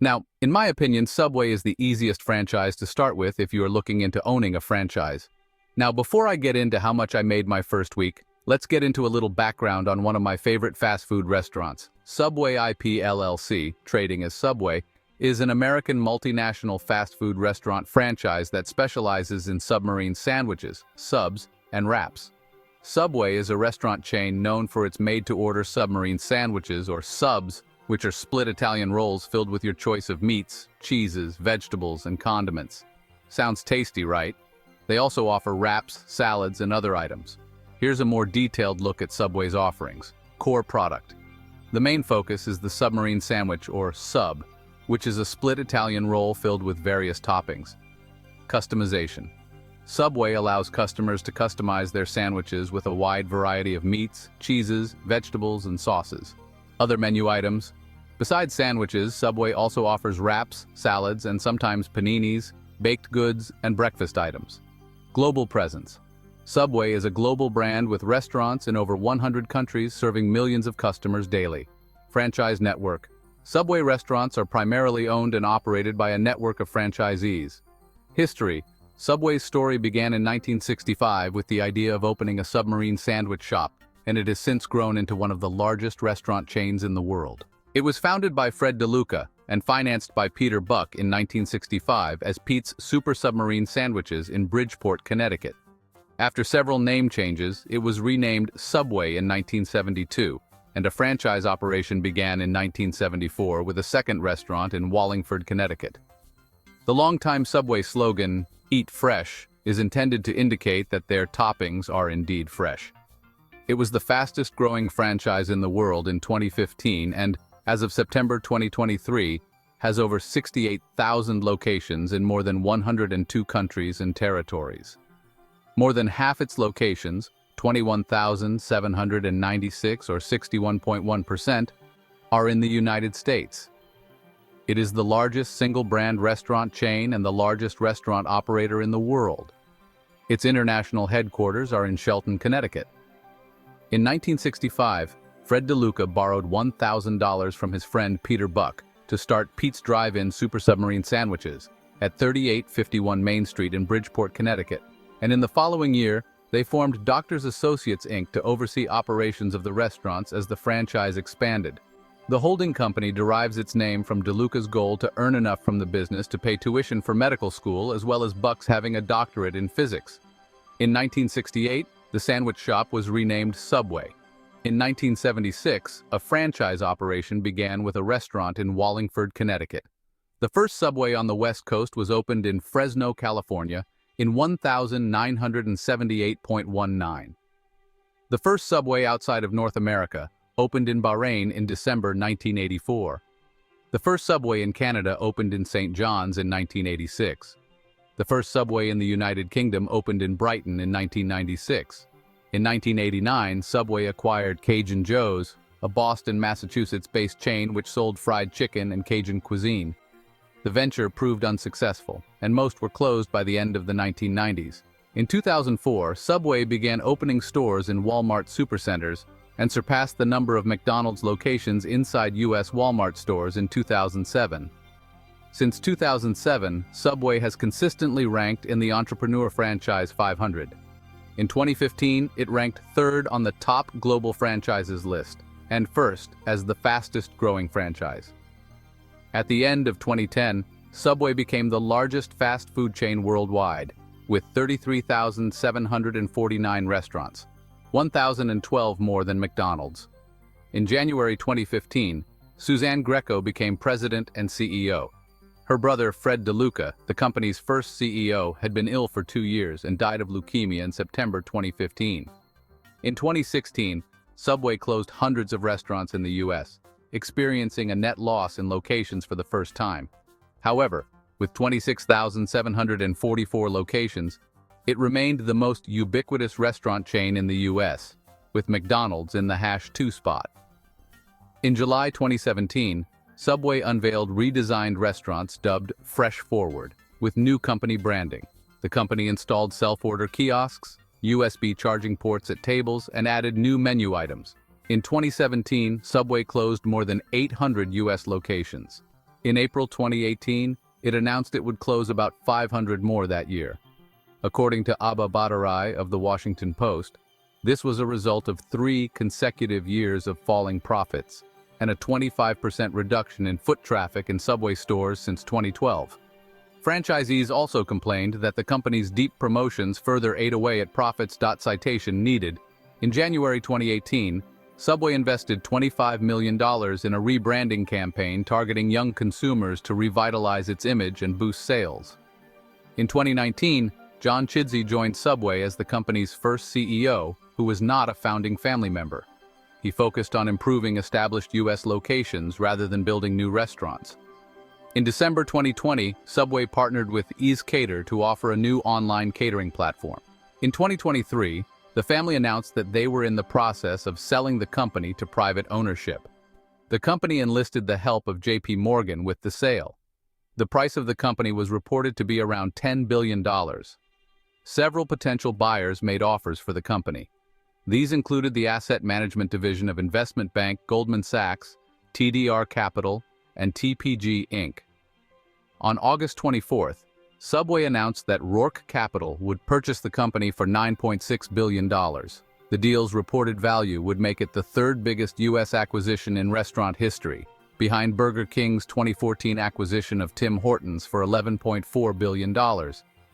Now, in my opinion, Subway is the easiest franchise to start with if you are looking into owning a franchise. Now, before I get into how much I made my first week, let's get into a little background on one of my favorite fast food restaurants. Subway IP LLC, trading as Subway, is an American multinational fast food restaurant franchise that specializes in submarine sandwiches, subs, and wraps. Subway is a restaurant chain known for its made-to-order submarine sandwiches, or subs, which are split Italian rolls filled with your choice of meats, cheeses, vegetables, and condiments. Sounds tasty, right? They also offer wraps, salads, and other items. Here's a more detailed look at Subway's offerings. Core product. The main focus is the submarine sandwich, or sub, which is a split Italian roll filled with various toppings. Customization. Subway allows customers to customize their sandwiches with a wide variety of meats, cheeses, vegetables, and sauces. Other menu items. Besides sandwiches, Subway also offers wraps, salads, and sometimes paninis, baked goods, and breakfast items. Global presence. Subway is a global brand with restaurants in over 100 countries serving millions of customers daily. Franchise network. Subway restaurants are primarily owned and operated by a network of franchisees. History. Subway's story began in 1965 with the idea of opening a submarine sandwich shop, and it has since grown into one of the largest restaurant chains in the world. It was founded by Fred DeLuca and financed by Peter Buck in 1965 as Pete's Super Submarine Sandwiches in Bridgeport, Connecticut. After several name changes, it was renamed Subway in 1972, and a franchise operation began in 1974 with a second restaurant in Wallingford, Connecticut. The longtime Subway slogan, "Eat Fresh," is intended to indicate that their toppings are indeed fresh. It was the fastest-growing franchise in the world in 2015 and, as of September 2023, has over 68,000 locations in more than 102 countries and territories. More than half its locations, 21,796 or 61.1%, are in the United States. It is the largest single-brand restaurant chain and the largest restaurant operator in the world. Its international headquarters are in Shelton, Connecticut. In 1965, Fred DeLuca borrowed $1,000 from his friend Peter Buck to start Pete's Drive-In Super Submarine Sandwiches at 3851 Main Street in Bridgeport, Connecticut, and in the following year, they formed Doctors Associates Inc. to oversee operations of the restaurants as the franchise expanded. The holding company derives its name from DeLuca's goal to earn enough from the business to pay tuition for medical school, as well as Buck's having a doctorate in physics. In 1968, the sandwich shop was renamed Subway. In 1976, a franchise operation began with a restaurant in Wallingford, Connecticut. The first Subway on the West Coast was opened in Fresno, California, in 1978.19. The first Subway outside of North America opened in Bahrain in December 1984. The first Subway in Canada opened in St. John's in 1986. The first Subway in the United Kingdom opened in Brighton in 1996. In 1989, Subway acquired Cajun Joe's, a Boston, Massachusetts-based chain which sold fried chicken and Cajun cuisine. The venture proved unsuccessful, and most were closed by the end of the 1990s. In 2004, Subway began opening stores in Walmart supercenters and surpassed the number of McDonald's locations inside U.S. Walmart stores in 2007. Since 2007, Subway has consistently ranked in the Entrepreneur Franchise 500. In 2015, it ranked third on the top global franchises list, and first as the fastest-growing franchise. At the end of 2010, Subway became the largest fast food chain worldwide, with 33,749 restaurants, 1,012 more than McDonald's. In January 2015, Suzanne Greco became president and CEO. Her brother, Fred DeLuca, the company's first CEO, had been ill for 2 years and died of leukemia in September 2015. In 2016, Subway closed hundreds of restaurants in the U.S., experiencing a net loss in locations for the first time. However, with 26,744 locations, it remained the most ubiquitous restaurant chain in the U.S., with McDonald's in the #2 spot. In July 2017, Subway unveiled redesigned restaurants dubbed Fresh Forward, with new company branding. The company installed self-order kiosks, USB charging ports at tables, and added new menu items. In 2017, Subway closed more than 800 U.S. locations. In April 2018, it announced it would close about 500 more that year. According to Abha Bhattarai of The Washington Post, this was a result of 3 consecutive years of falling profits and a 25% reduction in foot traffic in Subway stores since 2012. Franchisees also complained that the company's deep promotions further ate away at profits. Citation needed. In January 2018, Subway invested $25 million in a rebranding campaign targeting young consumers to revitalize its image and boost sales. In 2019, John Chidsey joined Subway as the company's first CEO, who was not a founding family member. He focused on improving established U.S. locations rather than building new restaurants. In December 2020, Subway partnered with EaseCater to offer a new online catering platform. In 2023, the family announced that they were in the process of selling the company to private ownership. The company enlisted the help of J.P. Morgan with the sale. The price of the company was reported to be around $10 billion. Several potential buyers made offers for the company. These included the asset management division of investment bank Goldman Sachs, TDR Capital, and TPG Inc. On August 24th, Subway announced that Roark Capital would purchase the company for $9.6 billion. The deal's reported value would make it the 3rd biggest U.S. acquisition in restaurant history, behind Burger King's 2014 acquisition of Tim Hortons for $11.4 billion,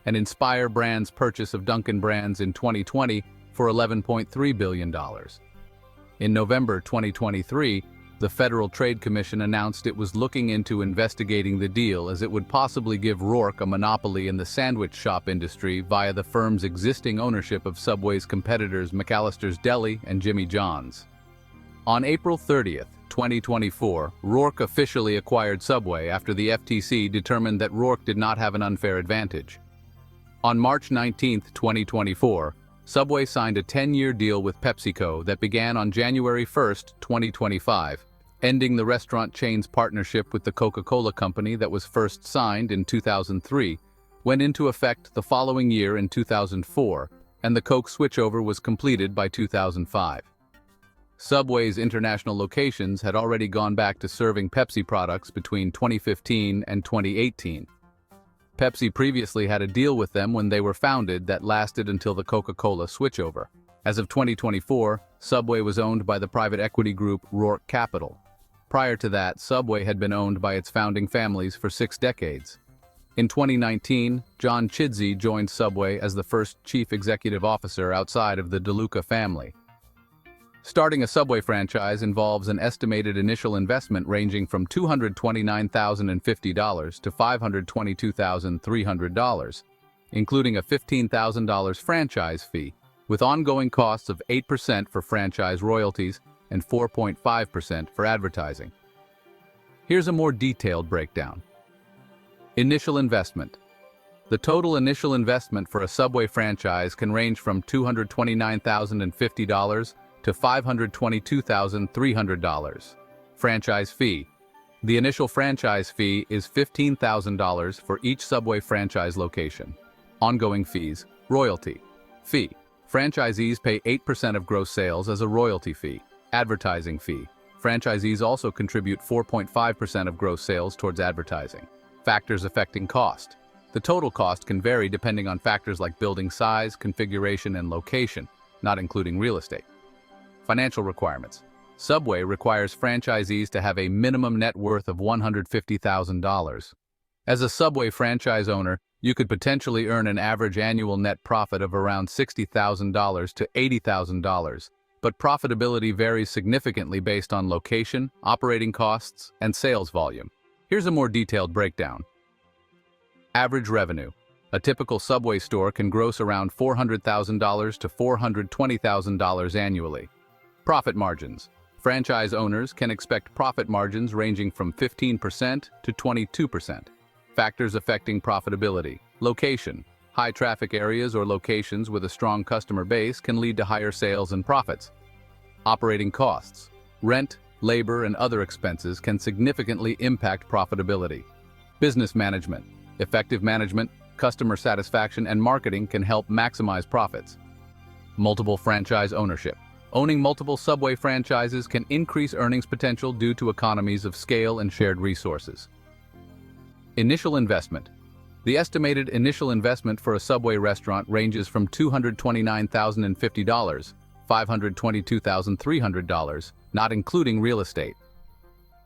and Inspire Brands' purchase of Dunkin' Brands in 2020 for $11.3 billion. In November 2023, the Federal Trade Commission announced it was looking into investigating the deal as it would possibly give Roark a monopoly in the sandwich shop industry via the firm's existing ownership of Subway's competitors McAllister's Deli and Jimmy John's. On April 30th, 2024, Roark officially acquired Subway after the FTC determined that Roark did not have an unfair advantage. On March 19, 2024, Subway signed a 10-year deal with PepsiCo that began on January 1, 2025, ending the restaurant chain's partnership with the Coca-Cola Company that was first signed in 2003, went into effect the following year in 2004, and the Coke switchover was completed by 2005. Subway's international locations had already gone back to serving Pepsi products between 2015 and 2018. Pepsi previously had a deal with them when they were founded that lasted until the Coca-Cola switchover. As of 2024, Subway was owned by the private equity group Roark Capital. Prior to that, Subway had been owned by its founding families for 6 decades. In 2019, John Chidsey joined Subway as the first chief executive officer outside of the DeLuca family. Starting a Subway franchise involves an estimated initial investment ranging from $229,050 to $522,300, including a $15,000 franchise fee, with ongoing costs of 8% for franchise royalties and 4.5% for advertising. Here's a more detailed breakdown. Initial investment. The total initial investment for a Subway franchise can range from $229,050 to $522,300. Franchise fee. The initial franchise fee is $15,000 for each Subway franchise location. Ongoing fees. Royalty. Fee. Franchisees pay 8% of gross sales as a royalty fee. Advertising fee. Franchisees also contribute 4.5% of gross sales towards advertising. Factors affecting cost. The total cost can vary depending on factors like building size, configuration, and location, not including real estate. Financial requirements. Subway requires franchisees to have a minimum net worth of $150,000. As a Subway franchise owner, you could potentially earn an average annual net profit of around $60,000 to $80,000, but profitability varies significantly based on location, operating costs, and sales volume. Here's a more detailed breakdown. Average revenue. A typical Subway store can gross around $400,000 to $420,000 annually. Profit margins. Franchise owners can expect profit margins ranging from 15% to 22%. Factors affecting profitability. Location. High traffic areas or locations with a strong customer base can lead to higher sales and profits. Operating costs. Rent, labor, and other expenses can significantly impact profitability. Business management. Effective management, customer satisfaction, and marketing can help maximize profits. Multiple franchise ownership. Owning multiple Subway franchises can increase earnings potential due to economies of scale and shared resources. Initial investment. The estimated initial investment for a Subway restaurant ranges from $229,050, $522,300, not including real estate.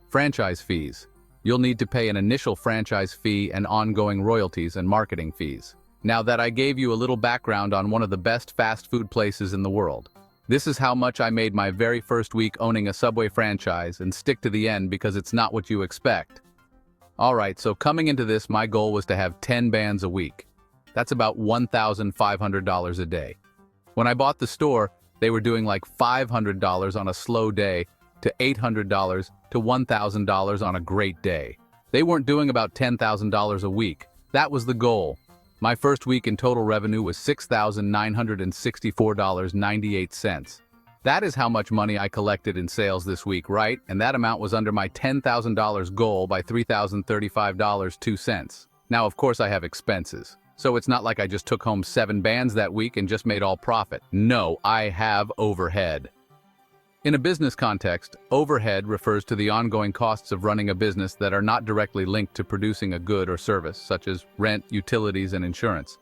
Franchise fees. You'll need to pay an initial franchise fee and ongoing royalties and marketing fees. Now that I gave you a little background on one of the best fast food places in the world, this is how much I made my very first week owning a Subway franchise, and stick to the end because it's not what you expect. Alright, so coming into this, my goal was to have 10 bands a week. That's about $1,500 a day. When I bought the store, they were doing like $500 on a slow day to $800 to $1,000 on a great day. They weren't doing about $10,000 a week. That was the goal. My first week in total revenue was $6,964.98. That is how much money I collected in sales this week, right? And that amount was under my $10,000 goal by $3,035.02. Now, of course, I have expenses. So it's not like I just took home 7 bands that week and just made all profit. No, I have overhead. In a business context, overhead refers to the ongoing costs of running a business that are not directly linked to producing a good or service, such as rent, utilities, and insurance.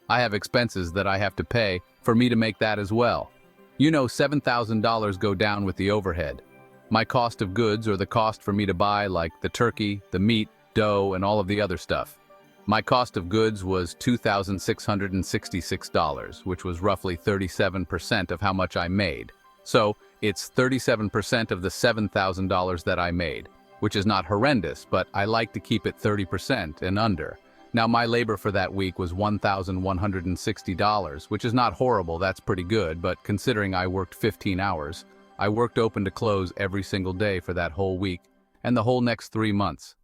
I have expenses that I have to pay for me to make that as well. You know, $7,000 go down with the overhead. My cost of goods, or the cost for me to buy like the turkey, the meat, dough, and all of the other stuff. My cost of goods was $2,666, which was roughly 37% of how much I made. So, it's 37% of the $7,000 that I made, which is not horrendous, but I like to keep it 30% and under. Now, my labor for that week was $1,160, which is not horrible, that's pretty good, but considering I worked 15 hours, I worked open to close every single day for that whole week and the whole next 3 months.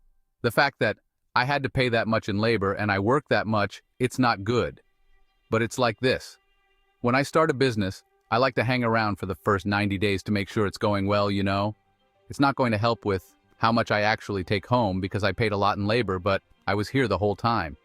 The fact that I had to pay that much in labor and I worked that much, it's not good. But it's like this. When I start a business, I like to hang around for the first 90 days to make sure it's going well, you know? It's not going to help with how much I actually take home because I paid a lot in labor, but I was here the whole time.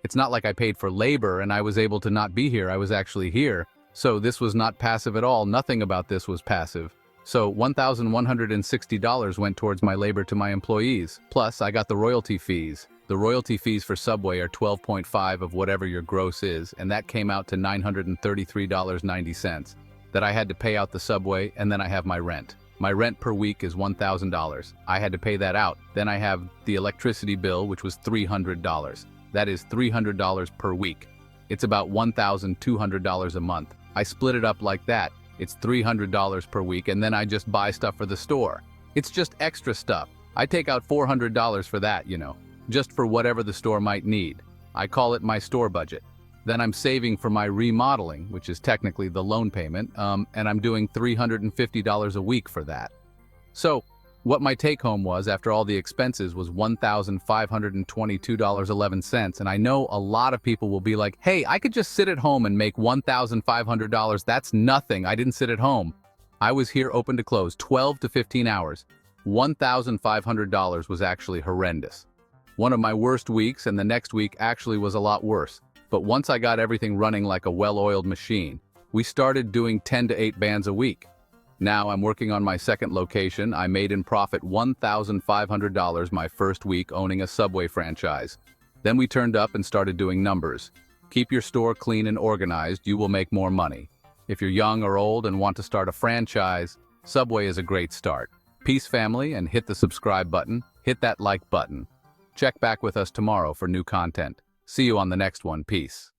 It's not like I paid for labor and I was able to not be here, I was actually here. So this was not passive at all, nothing about this was passive. So $1,160 went towards my labor to my employees. Plus, I got the royalty fees. The royalty fees for Subway are 12.5 of whatever your gross is, and that came out to $933.90 that I had to pay out the Subway, and then I have my rent. My rent per week is $1,000. I had to pay that out. Then I have the electricity bill, which was $300. That is $300 per week. It's about $1,200 a month. I split it up like that. It's $300 per week, and then I just buy stuff for the store. It's just extra stuff. I take out $400 for that, you know, just for whatever the store might need. I call it my store budget. Then I'm saving for my remodeling, which is technically the loan payment, and I'm doing $350 a week for that. So, what my take-home was after all the expenses was $1,522.11, and I know a lot of people will be like, hey, I could just sit at home and make $1,500. That's nothing. I didn't sit at home. I was here open to close 12 to 15 hours. $1,500 was actually horrendous. One of my worst weeks, and the next week actually was a lot worse. But once I got everything running like a well-oiled machine, we started doing 10 to 8 bands a week. Now I'm working on my second location. I made in profit $1,500 my first week owning a Subway franchise. Then we turned up and started doing numbers. Keep your store clean and organized, you will make more money. If you're young or old and want to start a franchise, Subway is a great start. Peace, family, and hit the subscribe button, hit that like button. Check back with us tomorrow for new content. See you on the next one. Peace.